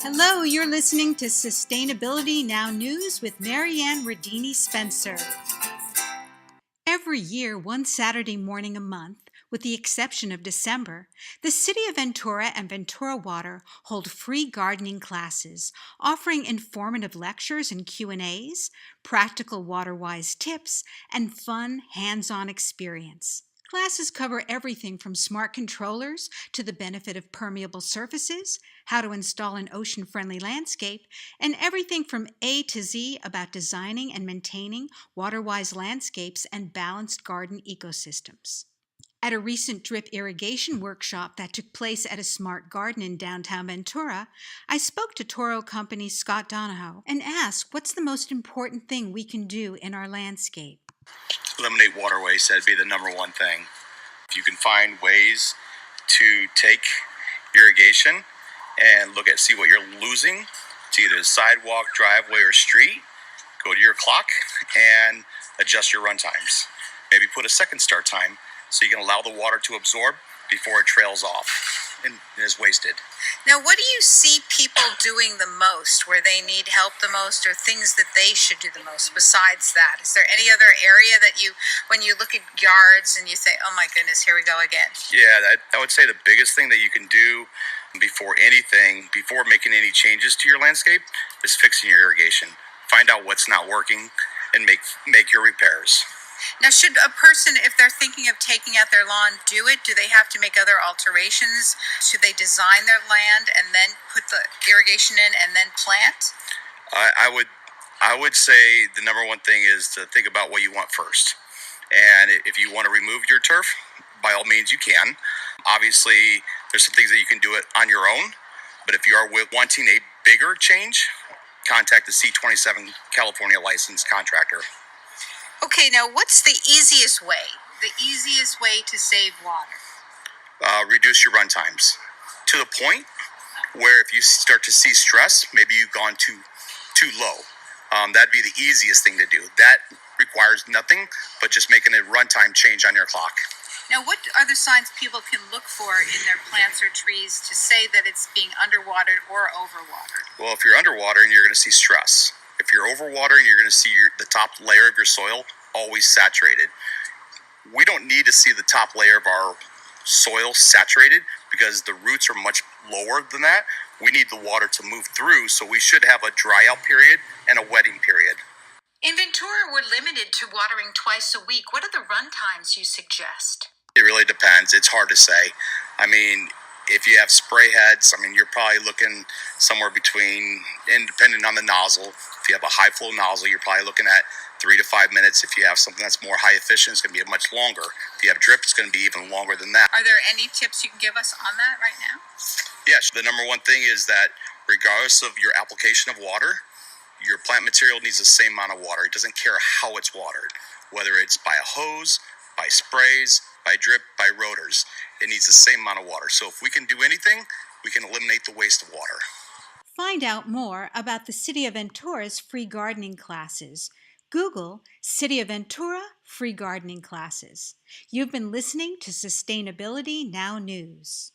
Hello, you're listening to Sustainability Now News with Marianne Radini Spencer. Every year, one Saturday morning a month, with the exception of December, the City of Ventura and Ventura Water hold free gardening classes, offering informative lectures and Q&As, practical water-wise tips, and fun hands-on experience. Classes cover everything from smart controllers to the benefit of permeable surfaces, how to install an ocean-friendly landscape, and everything from A to Z about designing and maintaining water-wise landscapes and balanced garden ecosystems. At a recent drip irrigation workshop that took place at a smart garden in Downtown Ventura, I spoke to Toro Company's Scott Donoho and asked what's the most important thing we can do in our landscape. Eliminate water waste. That'd be the number one thing. If you can find ways to take irrigation and see what you're losing to either sidewalk, driveway, or street, go to your clock and adjust your run times. Maybe put a second start time so you can allow the water to absorb before it trails off and is wasted. Now, what do you see people doing the most, where they need help the most, or things that they should do the most besides that? Is there any other area that when you look at yards and you say, oh my goodness, here we go again? Yeah, I would say the biggest thing that you can do before making any changes to your landscape is fixing your irrigation. Find out what's not working and make your repairs. Now, should a person, if they're thinking of taking out their lawn, do it? Do they have to make other alterations? Should they design their land and then put the irrigation in and then plant? I would say the number one thing is to think about what you want first. And if you want to remove your turf, by all means you can. Obviously, there's some things that you can do it on your own. But if you are wanting a bigger change, contact the C27 California licensed contractor. Okay, now what's the easiest way? The easiest way to save water? Reduce your run times to the point where if you start to see stress, maybe you've gone too low. That'd be the easiest thing to do. That requires nothing but just making a runtime change on your clock. Now, what are the signs people can look for in their plants or trees to say that it's being underwatered or overwatered? Well, if you're underwater, you're going to see stress. If you're overwatering, you're going to see the top layer of your soil always saturated. We don't need to see the top layer of our soil saturated because the roots are much lower than that. We need the water to move through, so we should have a dry out period and a wetting period. In Ventura, we're limited to watering twice a week. What are the run times you suggest? It really depends. It's hard to say. If you have spray heads, you're probably looking somewhere between, and depending on the nozzle, if you have a high flow nozzle, you're probably looking at 3 to 5 minutes. If you have something that's more high efficient, it's going to be much longer. If you have drip, it's going to be even longer than that. Are there any tips you can give us on that right now? Yes. The number one thing is that regardless of your application of water, your plant material needs the same amount of water. It doesn't care how it's watered, whether it's by a hose, by sprays, by drip, by rotors. It needs the same amount of water. So if we can do anything, we can eliminate the waste of water. Find out more about the City of Ventura's free gardening classes. Google City of Ventura free gardening classes. You've been listening to Sustainability Now News.